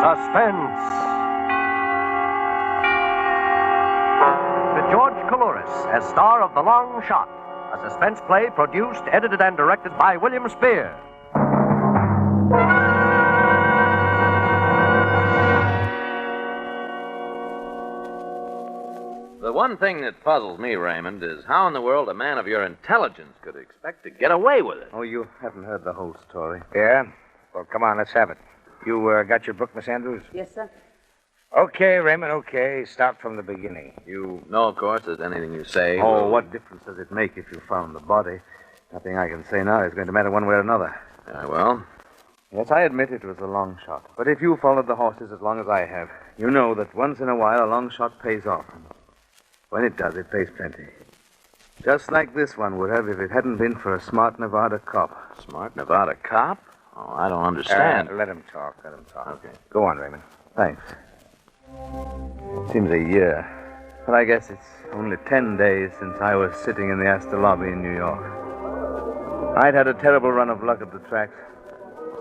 Suspense. With George COULOURIS as star of The Long Shot, a suspense play produced, edited, and directed by William Spear. The one thing that puzzles me, Raymond, is how in the world a man of your intelligence could expect to get away with it. Oh, you haven't heard the whole story. Yeah? Well, come on, let's have it. You got your book, Miss Andrews? Yes, sir. Okay, Raymond, okay. Start from the beginning. You know, of course, that anything you say... Oh, what difference does it make if you found the body? Nothing I can say now is going to matter one way or another. Well? Yes, I admit it was a long shot. But if you followed the horses as long as I have, you know that once in a while a long shot pays off. When it does, it pays plenty. Just like this one would have if it hadn't been for a smart Nevada cop. Smart Nevada cop? Oh, I don't understand. Let him talk. Okay. Go on, Raymond. Thanks. Seems a year. But I guess it's only 10 days since I was sitting in the Astor lobby in New York. I'd had a terrible run of luck at the tracks.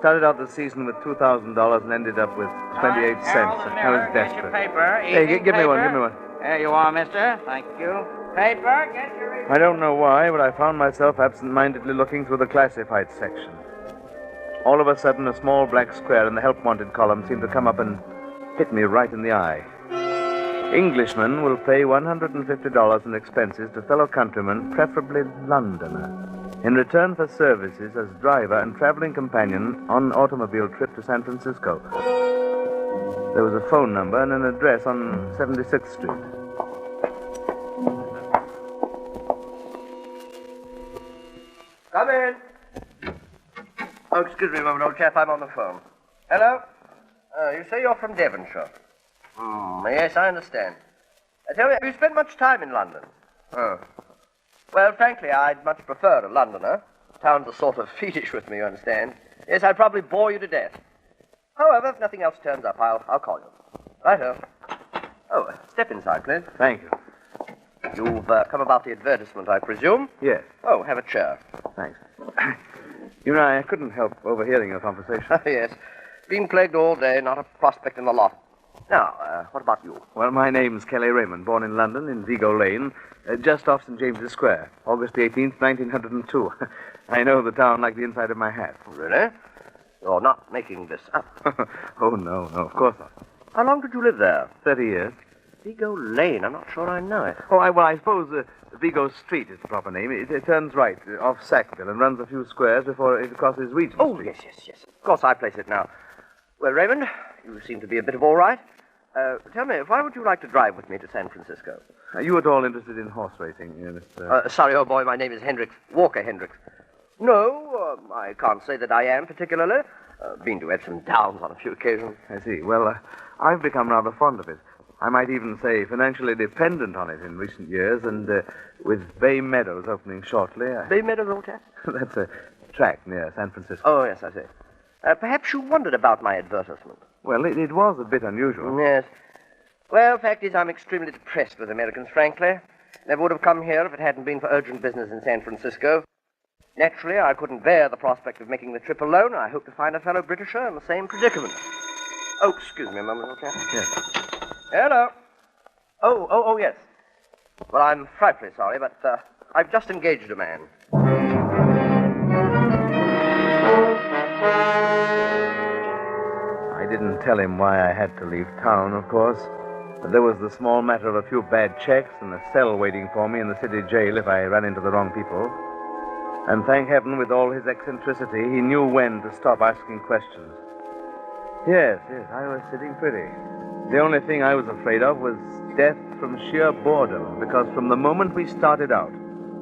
Started out the season with $2,000 and ended up with 28 cents. I was desperate. Hey, give me one. There you are, mister. Thank you. Paper, get your... I don't know why, but I found myself absent-mindedly looking through the classified section. All of a sudden, a small black square in the help wanted column seemed to come up and hit me right in the eye. Englishman will pay $150 in expenses to fellow countryman, preferably Londoner, in return for services as driver and traveling companion on automobile trip to San Francisco. There was a phone number and an address on 76th Street. Come in. Oh, excuse me a moment, old chap. I'm on the phone. Hello? You say you're from Devonshire. Yes, I understand. Tell me, have you spent much time in London? Oh. Well, frankly, I'd much prefer a Londoner. Town's a sort of fetish with me, you understand. Yes, I'd probably bore you to death. However, if nothing else turns up, I'll call you. Righto. Oh, step inside, please. Thank you. You've come about the advertisement, I presume? Yes. Oh, have a chair. Thanks. You know, I couldn't help overhearing your conversation. Yes. Been plagued all day, not a prospect in the lot. Now, what about you? Well, my name's Kelly Raymond, born in London, in Vigo Lane, just off St. James's Square, August the 18th, 1902. I know the town like the inside of my hat. Really? You're not making this up. Oh, no, of course not. How long did you live there? 30 years. Vigo Lane, I'm not sure I know it. Oh, I suppose Vigo Street is the proper name. It turns right off Sackville and runs a few squares before it crosses Regent Street. Yes. Of course, I place it now. Well, Raymond, you seem to be a bit of all right. Tell me, why would you like to drive with me to San Francisco? Are you at all interested in horse racing, Mr... Sorry, old boy, my name is Hendricks. Walker Hendricks. No, I can't say that I am particularly. Been to Epsom Downs on a few occasions. I see. Well, I've become rather fond of it. I might even say financially dependent on it in recent years, and with Bay Meadows opening shortly... Bay Meadows, old chap? That's a track near San Francisco. Oh, yes, I see. Perhaps you wondered about my advertisement. Well, it was a bit unusual. Yes. Well, fact is, I'm extremely depressed with Americans, frankly. Never would have come here if it hadn't been for urgent business in San Francisco. Naturally, I couldn't bear the prospect of making the trip alone. I hope to find a fellow Britisher in the same predicament. Oh, excuse me a moment, old chap. Yes. Hello. Oh, yes. Well, I'm frightfully sorry, but I've just engaged a man. I didn't tell him why I had to leave town, of course. But there was the small matter of a few bad checks and a cell waiting for me in the city jail if I ran into the wrong people. And thank heaven, with all his eccentricity, he knew when to stop asking questions. Yes, I was sitting pretty. The only thing I was afraid of was death from sheer boredom, because from the moment we started out,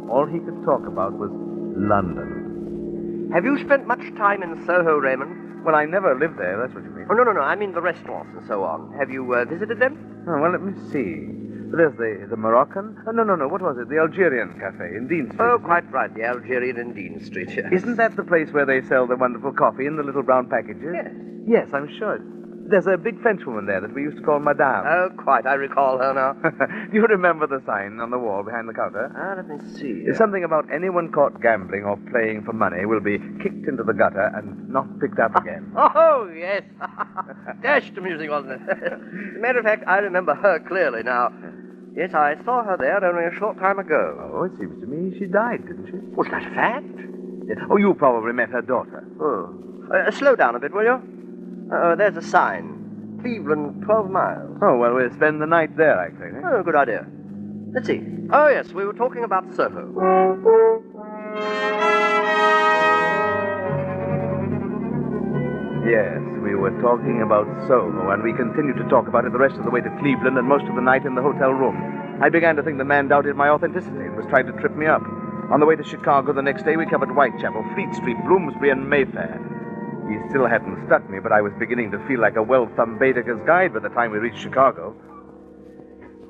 all he could talk about was London. Have you spent much time in Soho, Raymond? Well, I never lived there, that's what you mean. Oh, no, I mean the restaurants and so on. Have you visited them? Oh, well, let me see. There's the Moroccan. Oh, no, what was it? The Algerian Cafe in Dean Street. Oh, quite right, the Algerian in Dean Street, yes. Isn't that the place where they sell the wonderful coffee in the little brown packages? Yes. Yes, I'm sure. There's a big Frenchwoman there that we used to call Madame. Oh, quite. I recall her now. Do you remember the sign on the wall behind the counter? Let me see. It's something about anyone caught gambling or playing for money will be kicked into the gutter and not picked up again. Oh, yes. Dashed amusing, wasn't it? As a matter of fact, I remember her clearly now. Yes, I saw her there only a short time ago. Oh, it seems to me she died, didn't she? Was that a fact? Yes. Oh, you probably met her daughter. Oh. Slow down a bit, will you? There's a sign. Cleveland, 12 miles. Oh, well, we'll spend the night there, I think. Oh, good idea. Let's see. Oh, yes, we were talking about Soho. Yes, we were talking about Soho, and we continued to talk about it the rest of the way to Cleveland and most of the night in the hotel room. I began to think the man doubted my authenticity and was trying to trip me up. On the way to Chicago the next day, we covered Whitechapel, Fleet Street, Bloomsbury, and Mayfair. He still hadn't struck me, but I was beginning to feel like a well-thumbed Baedeker's guide by the time we reached Chicago.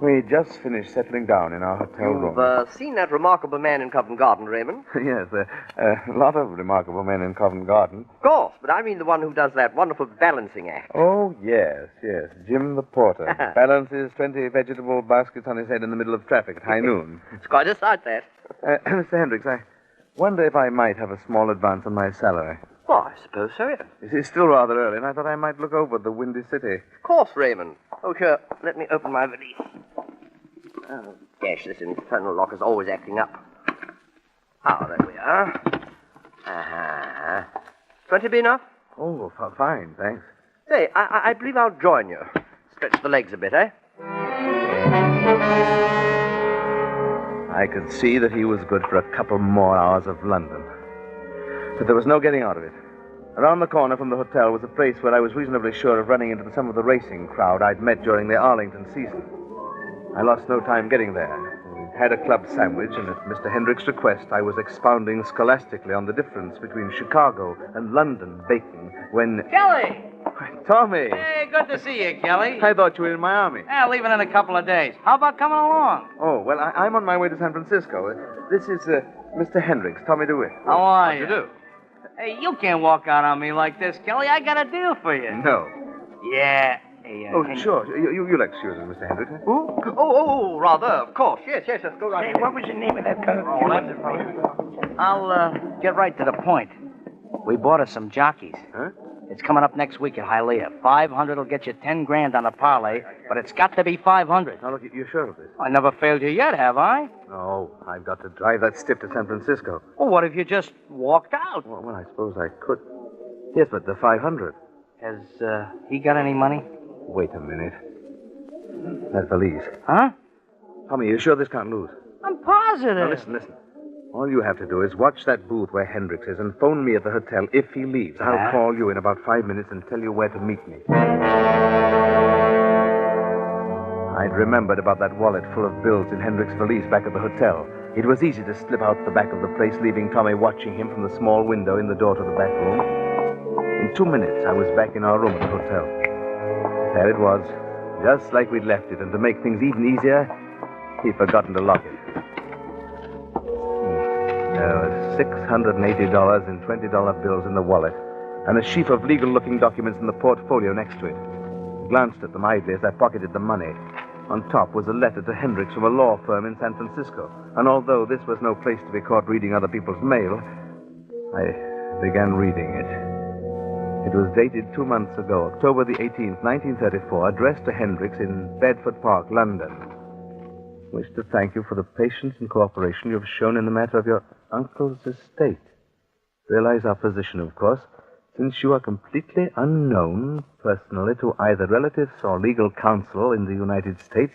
We just finished settling down in our hotel room. You've seen that remarkable man in Covent Garden, Raymond? Yes, a lot of remarkable men in Covent Garden. Of course, but I mean the one who does that wonderful balancing act. Oh, yes. Jim the porter. Balances 20 vegetable baskets on his head in the middle of traffic at high noon. It's quite a sight, that. Mr. Hendricks, I wonder if I might have a small advance on my salary. Oh, I suppose so, yes. It's still rather early, and I thought I might look over the Windy City. Of course, Raymond. Oh, sure. Let me open my valise. Oh, gosh, this infernal lock is always acting up. Oh, there we are. 20 be enough? Oh, fine, thanks. Say, I believe I'll join you. Stretch the legs a bit, eh? I could see that he was good for a couple more hours of London. But there was no getting out of it. Around the corner from the hotel was a place where I was reasonably sure of running into some of the racing crowd I'd met during the Arlington season. I lost no time getting there. We had a club sandwich, and at Mr. Hendricks' request, I was expounding scholastically on the difference between Chicago and London bacon when... Kelly! Tommy! Hey, good to see you, Kelly. I thought you were in Miami. Leaving in a couple of days. How about coming along? Oh, well, I'm on my way to San Francisco. This is Mr. Hendricks, Tommy DeWitt. How are you? You do? Hey, you can't walk out on me like this, Kelly. I got a deal for you. No. Yeah. Hey, Sure. You'll excuse us, Mr. Hendricks. Who? Oh, rather, of course. Yes, go right ahead. what was the name of that fellow? I'll get right to the point. We bought us some jockeys. Huh? It's coming up next week at Hialeah. 500 will get you 10 grand on a parlay, but it's got to be 500. Now, look, you're sure of this? I never failed you yet, have I? No, I've got to drive that stiff to San Francisco. Well, what if you just walked out? Well, I suppose I could. Yes, but the 500. Has he got any money? Wait a minute. That valise. Huh? Tommy, you sure this can't lose? I'm positive. Now, listen. All you have to do is watch that booth where Hendricks is and phone me at the hotel if he leaves. I'll call you in about 5 minutes and tell you where to meet me. I'd remembered about that wallet full of bills in Hendricks' valise back at the hotel. It was easy to slip out the back of the place, leaving Tommy watching him from the small window in the door to the back room. In 2 minutes, I was back in our room at the hotel. There it was, just like we'd left it, and to make things even easier, he'd forgotten to lock it. There was $680 in $20 bills in the wallet, and a sheaf of legal-looking documents in the portfolio next to it. I glanced at them idly as I pocketed the money. On top was a letter to Hendricks from a law firm in San Francisco, and although this was no place to be caught reading other people's mail, I began reading it. It was dated 2 months ago, October the 18th, 1934, addressed to Hendricks in Bedford Park, London. Wish to thank you for the patience and cooperation you have shown in the matter of your uncle's estate. Realize our position, of course. Since you are completely unknown personally to either relatives or legal counsel in the United States,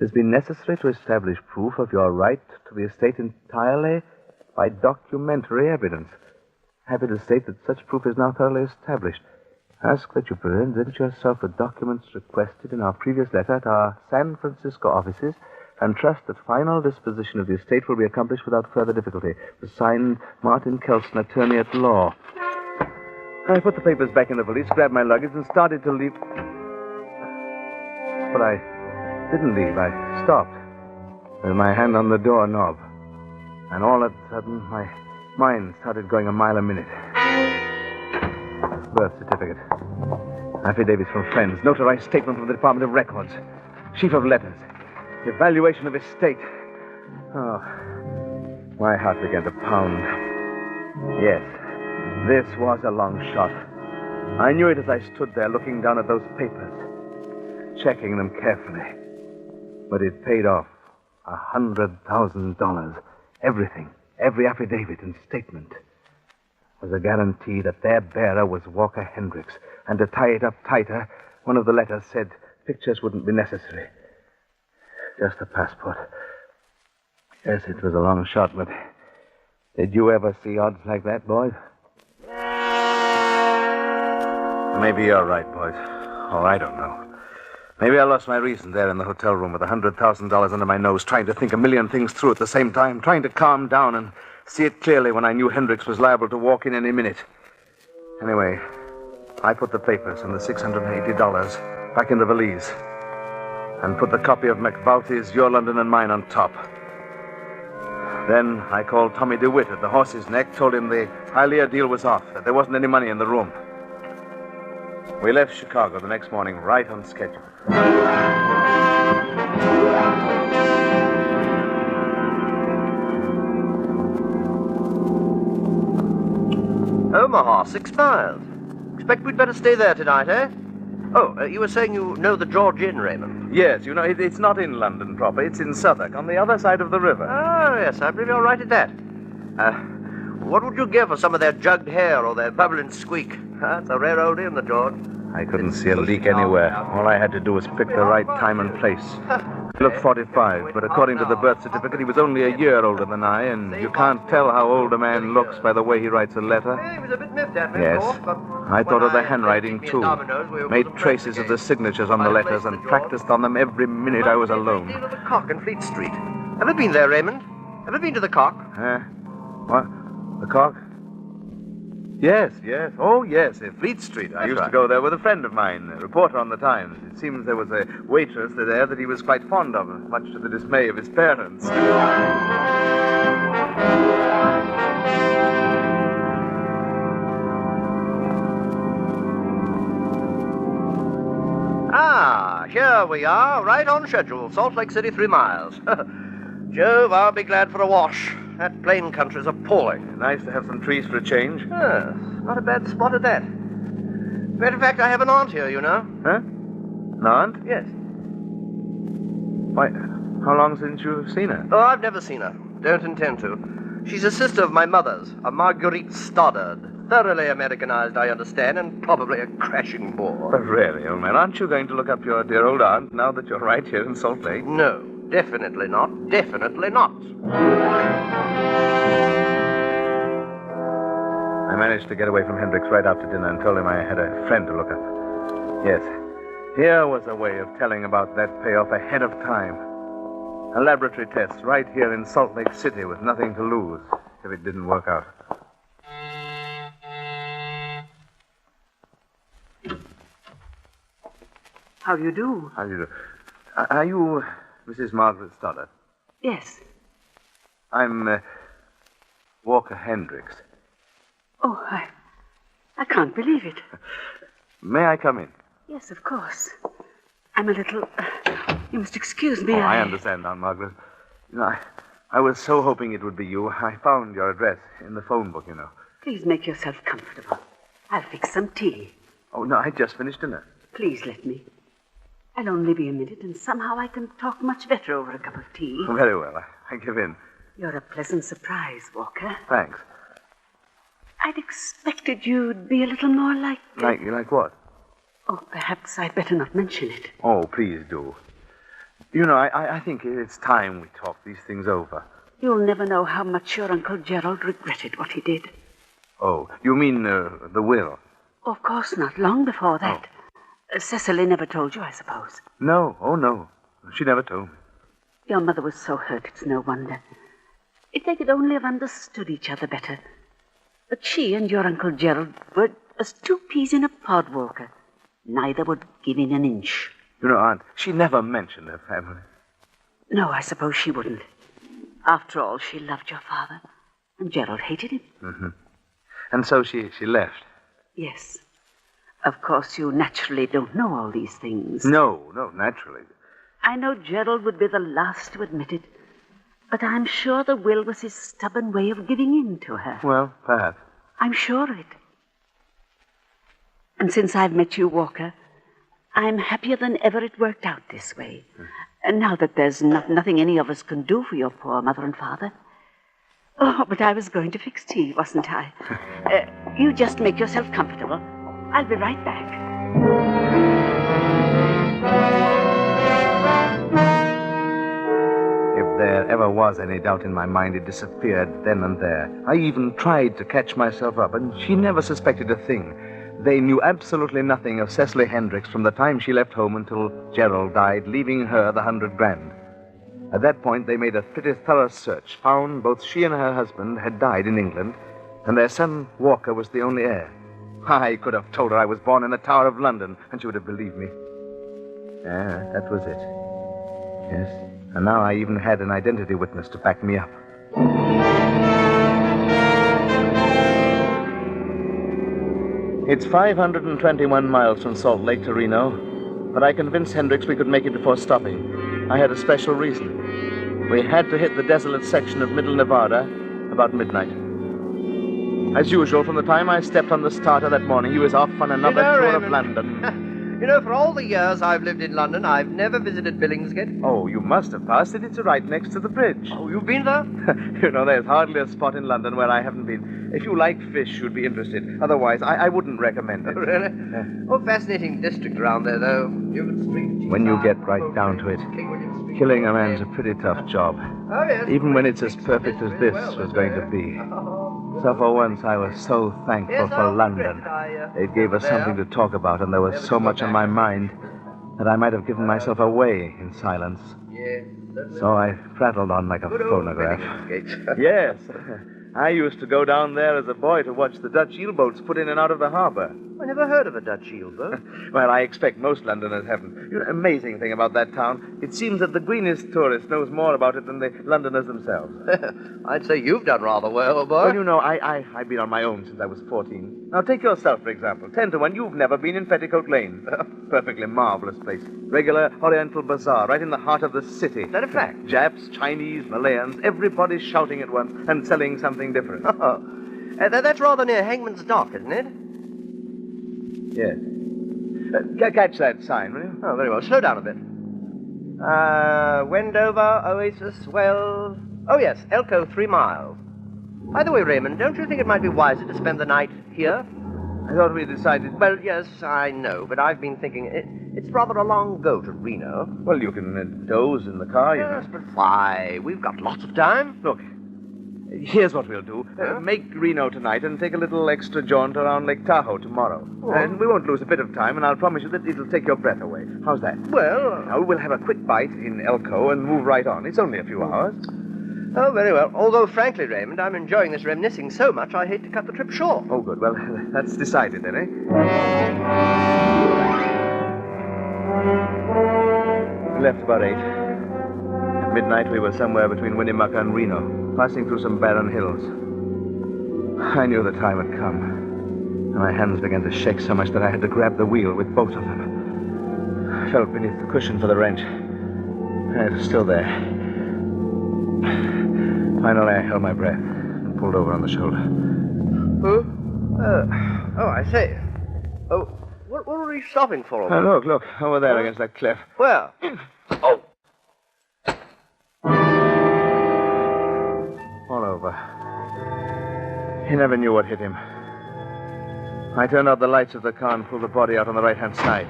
it has been necessary to establish proof of your right to the estate entirely by documentary evidence. Happy to state that such proof is now thoroughly established. Ask that you present yourself with documents requested in our previous letter at our San Francisco offices, and trust that final disposition of the estate will be accomplished without further difficulty. Was signed, Martin Kelson, attorney at law. I put the papers back in the valise, grabbed my luggage, and started to leave. But I didn't leave. I stopped with my hand on the doorknob. And all of a sudden, my mind started going a mile a minute. Birth certificate. Affidavits from friends, notarized statement from the Department of Records, sheaf of letters, evaluation of estate. Oh, my heart began to pound. Yes, this was a long shot. I knew it as I stood there looking down at those papers, checking them carefully. But it paid off. $100,000. Everything, every affidavit and statement, was a guarantee that their bearer was Walker Hendricks. And to tie it up tighter, one of the letters said pictures wouldn't be necessary. Just a passport. Yes, it was a long shot, but did you ever see odds like that, boys? Maybe you're right, boys. Oh, I don't know. Maybe I lost my reason there in the hotel room with $100,000 under my nose, trying to think a million things through at the same time, trying to calm down and see it clearly when I knew Hendricks was liable to walk in any minute. Anyway, I put the papers and the $680 back in the valise and put the copy of McBalty's Your London and Mine on top. Then I called Tommy DeWitt at the Horse's Neck, told him the Hialeah deal was off, that there wasn't any money in the room. We left Chicago the next morning right on schedule. Omaha, 6 miles. Expect we'd better stay there tonight, eh? Oh, you were saying you know the George Inn, Raymond? Yes, you know, it's not in London proper. It's in Southwark, on the other side of the river. Oh, yes, I believe you're right at that. What would you give for some of their jugged hare or their bubbling squeak? That's a rare old inn, the George. I couldn't see a leak anywhere. All I had to do was pick the right time and place. He looked 45, but according to the birth certificate, he was only a year older than I, and you can't tell how old a man looks by the way he writes a letter. He was a bit miffed at me, Yes. of course, but I thought of the when handwriting, picked too. me at Domino's, we were Made both traces of the again. signatures on the By the letters place, and the practiced on them every minute I was alone. Deal of the Cock in Fleet Street. Have you been there, Raymond? Have you been to the Cock? What? The Cock? Yes. Oh, yes, Fleet Street. I used to go there with a friend of mine, a reporter on the Times. It seems there was a waitress there that he was quite fond of, much to the dismay of his parents. Ah, here we are, right on schedule. Salt Lake City, 3 miles. Jove, I'll be glad for a wash. That plain country's appalling. Nice to have some trees for a change. Yes, not a bad spot at that. Matter of fact, I have an aunt here, you know. Huh? An aunt? Yes. Why, how long since you've seen her? Oh, I've never seen her. Don't intend to. She's a sister of my mother's, a Marguerite Stoddard. Thoroughly Americanized, I understand, and probably a crashing bore. But really, old man, aren't you going to look up your dear old aunt now that you're right here in Salt Lake? No, definitely not. Definitely not. I managed to get away from Hendricks right after dinner and told him I had a friend to look up. Yes, here was a way of telling about that payoff ahead of time. A laboratory test right here in Salt Lake City with nothing to lose if it didn't work out. How do you do? How do you do? Are you Mrs. Margaret Stoddard? Yes. I'm Walker Hendricks. Oh, I can't believe it. May I come in? Yes, of course. I'm a little... you must excuse me. I understand, Aunt Margaret. You know, I was so hoping it would be you. I found your address in the phone book, you know. Please make yourself comfortable. I'll fix some tea. Oh, no, I just finished dinner. Please let me. I'll only be a minute, and somehow I can talk much better over a cup of tea. Very well. I give in. You're a pleasant surprise, Walker. Thanks. I'd expected you'd be a little more like... Like what? Oh, perhaps I'd better not mention it. Oh, please do. You know, I think it's time we talk these things over. You'll never know how much your Uncle Gerald regretted what he did. Oh, you mean the will? Of course not. Long before that. Cecily never told you, I suppose. No. Oh, no. She never told me. Your mother was so hurt, it's no wonder. If they could only have understood each other better. But she and your Uncle Gerald were as 2 peas in a pod, Walker. Neither would give in an inch. You know, Aunt, she never mentioned her family. No, I suppose she wouldn't. After all, she loved your father, and Gerald hated him. Mm-hmm. And so she left. Yes. Of course, you naturally don't know all these things. No, naturally. I know Gerald would be the last to admit it, but I'm sure the will was his stubborn way of giving in to her. Well, perhaps. I'm sure of it. And since I've met you, Walker, I'm happier than ever it worked out this way. And now that there's nothing any of us can do for your poor mother and father. Oh, but I was going to fix tea, wasn't I? You just make yourself comfortable. I'll be right back. If there ever was any doubt in my mind, it disappeared then and there. I even tried to catch myself up, and she never suspected a thing. They knew absolutely nothing of Cecily Hendricks from the time she left home until Gerald died, leaving her the $100 grand. At that point, they made a pretty thorough search, found both she and her husband had died in England, and their son, Walker, was the only heir. I could have told her I was born in the Tower of London, and she would have believed me. Yeah, that was it. Yes, and now I even had an identity witness to back me up. It's 521 miles from Salt Lake to Reno, but I convinced Hendricks we could make it before stopping. I had a special reason. We had to hit the desolate section of Middle Nevada about midnight. As usual, from the time I stepped on the starter that morning, he was off on another tour of London. You know, for all the years I've lived in London, I've never visited Billingsgate. Oh, you must have passed it. It's right next to the bridge. Oh, you've been there? You know, there's hardly a spot in London where I haven't been. If you like fish, you'd be interested. Otherwise, I wouldn't recommend it. Really? Oh, fascinating district around there, though. Newman Street. When you get right down to it, killing a man's a pretty tough job. Oh, yes. Even when it's as perfect as this was going to be. So for once, I was so thankful for London. It gave us something to talk about, and there was so much on my mind that I might have given myself away in silence. So I prattled on like a phonograph. Yes. I used to go down there as a boy to watch the Dutch eel-boats put in and out of the harbor. I never heard of a Dutch eel-boat. Well, I expect most Londoners haven't. You know, amazing thing about that town, it seems that the greenest tourist knows more about it than the Londoners themselves. I'd say you've done rather well, boy. Well, you know, I've been on my own since I was 14. Now, take yourself, for example. 10 to 1, you've never been in Petticoat Lane. Perfectly marvelous place. Regular Oriental bazaar, right in the heart of the city. Is that a fact? Japs, Chinese, Malayans, everybody shouting at once and selling something different. Oh. That's rather near Hangman's Dock, isn't it? Yes. Catch that sign, will you? Oh, very well. Slow down a bit. Wendover, Oasis, Wells. Oh, yes, Elko, 3 miles. By the way, Raymond, don't you think it might be wiser to spend the night here? I thought we decided... Well, yes, I know, but I've been thinking it's rather a long go to Reno. Well, you can doze in the car, you know. Yes, but why? We've got lots of time. Look, here's what we'll do. Make Reno tonight and take a little extra jaunt around Lake Tahoe tomorrow. Oh. And we won't lose a bit of time, and I'll promise you that it'll take your breath away. How's that? Well... Now, we'll have a quick bite in Elko and move right on. It's only a few hours. Oh, very well. Although, frankly, Raymond, I'm enjoying this reminiscing so much, I hate to cut the trip short. Oh, good. Well, that's decided then, eh? We left about 8. At midnight, we were somewhere between Winnemucca and Reno, passing through some barren hills. I knew the time had come, and my hands began to shake so much that I had to grab the wheel with both of them. I felt beneath the cushion for the wrench, and it was still there. Finally, I held my breath and pulled over on the shoulder. Who? Oh, I say. Oh, what were you stopping for? Look, over there against that cliff. Where? Oh! All over. He never knew what hit him. I turned out the lights of the car and pulled the body out on the right-hand side.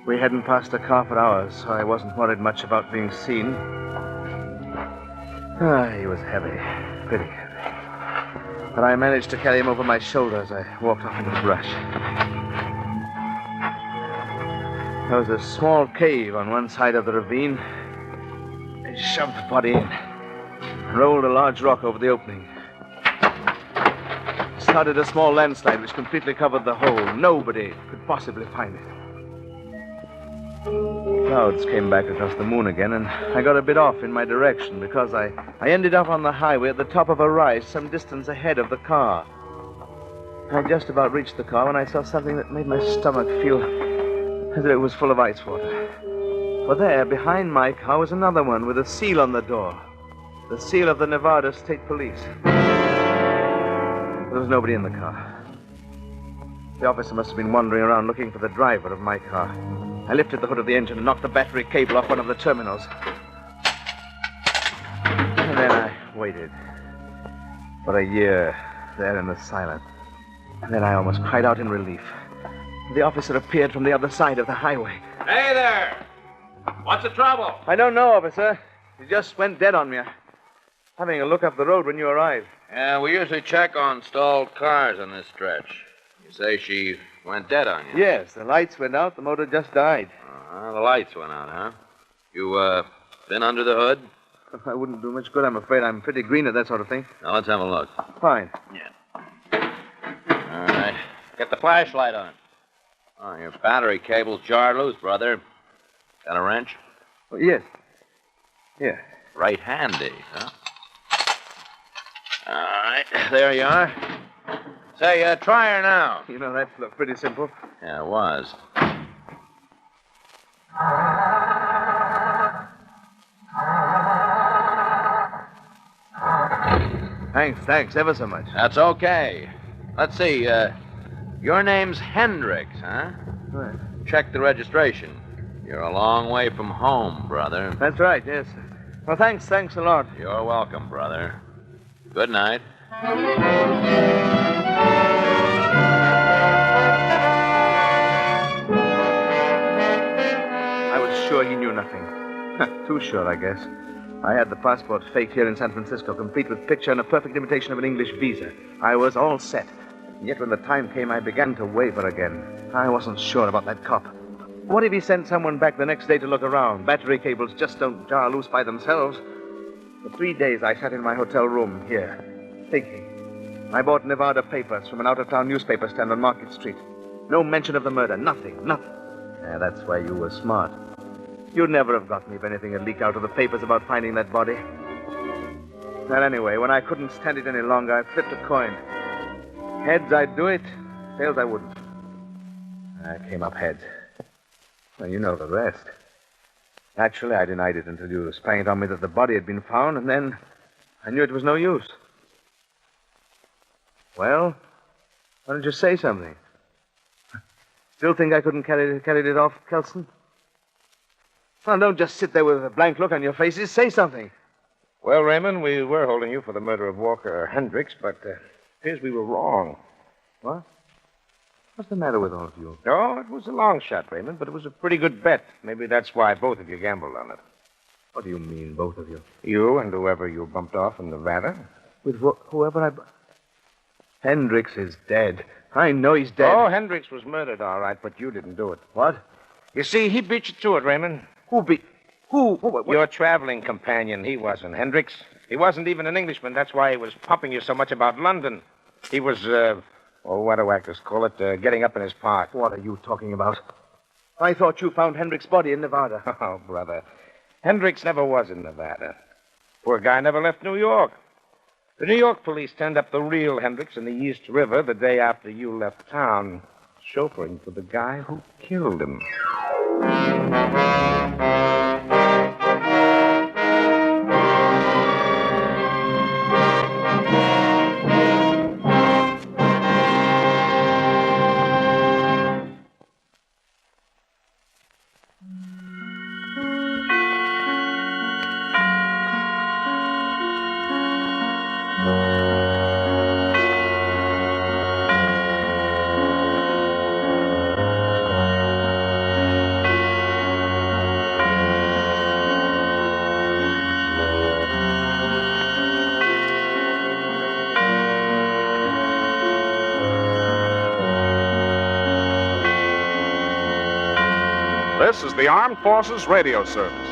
We hadn't passed a car for hours, so I wasn't worried much about being seen. He was heavy, pretty heavy. But I managed to carry him over my shoulder as I walked off into the brush. There was a small cave on one side of the ravine. I shoved the body in and rolled a large rock over the opening. Started a small landslide which completely covered the hole. Nobody could possibly find it. Clouds came back across the moon again, and I got a bit off in my direction because I ended up on the highway at the top of a rise some distance ahead of the car. I just about reached the car when I saw something that made my stomach feel as if it was full of ice water. For there, behind my car, was another one with a seal on the door. The seal of the Nevada State Police. There was nobody in the car. The officer must have been wandering around looking for the driver of my car. I lifted the hood of the engine and knocked the battery cable off one of the terminals. And then I waited. For a year, there in the silence. And then I almost cried out in relief. The officer appeared from the other side of the highway. Hey there! What's the trouble? I don't know, officer. He just went dead on me. Having a look up the road when you arrived. Yeah, we usually check on stalled cars on this stretch. You say she went dead on you? Yes, the lights went out. The motor just died. The lights went out, huh? You, been under the hood? I wouldn't do much good, I'm afraid. I'm pretty green at that sort of thing. Now, let's have a look. Fine. Yeah. All right. Get the flashlight on. Oh, your battery cable's jarred loose, brother. Got a wrench? Oh, yes. Yeah. Right handy, huh? All right. There you are. Say, try her now. You know, that looked pretty simple. Yeah, it was. Thanks ever so much. That's okay. Let's see, your name's Hendricks, huh? Right. Check the registration. You're a long way from home, brother. That's right, yes. Well, thanks a lot. You're welcome, brother. Good night. I was sure he knew nothing. Too sure, I guess. I had the passport faked here in San Francisco, complete with picture and a perfect imitation of an English visa. I was all set. And yet when the time came, I began to waver again. I wasn't sure about that cop. What if he sent someone back the next day to look around? Battery cables just don't jar loose by themselves. For 3 days, I sat in my hotel room here, thinking. I bought Nevada papers from an out-of-town newspaper stand on Market Street. No mention of the murder. Nothing. Yeah, that's why you were smart. You'd never have got me if anything had leaked out of the papers about finding that body. Well, anyway, when I couldn't stand it any longer, I flipped a coin. Heads, I'd do it. Tails, I wouldn't. I came up heads. Well, you know the rest. Naturally, I denied it until you sprang it on me that the body had been found, and then I knew it was no use. Well, why don't you say something? Still think I couldn't carry it off, Kelson? Well, don't just sit there with a blank look on your faces. Say something. Well, Raymond, we were holding you for the murder of Walker Hendricks, but appears we were wrong. What? What's the matter with all of you? No, it was a long shot, Raymond, but it was a pretty good bet. Maybe that's why both of you gambled on it. What do you mean, both of you? You and whoever you bumped off in Nevada. With whoever I... Hendricks is dead. I know he's dead. Oh, Hendricks was murdered, all right, but you didn't do it. What? You see, he beat you to it, Raymond. Who? What? Your traveling companion. He wasn't. Hendricks. He wasn't even an Englishman. That's why he was pumping you so much about London. He was, what do actors call it? Getting up in his part. What are you talking about? I thought you found Hendricks' body in Nevada. Oh, brother. Hendricks never was in Nevada. Poor guy never left New York. The New York police turned up the real Hendricks in the East River the day after you left town, chauffeuring for the guy who killed him. This is the Armed Forces Radio Service.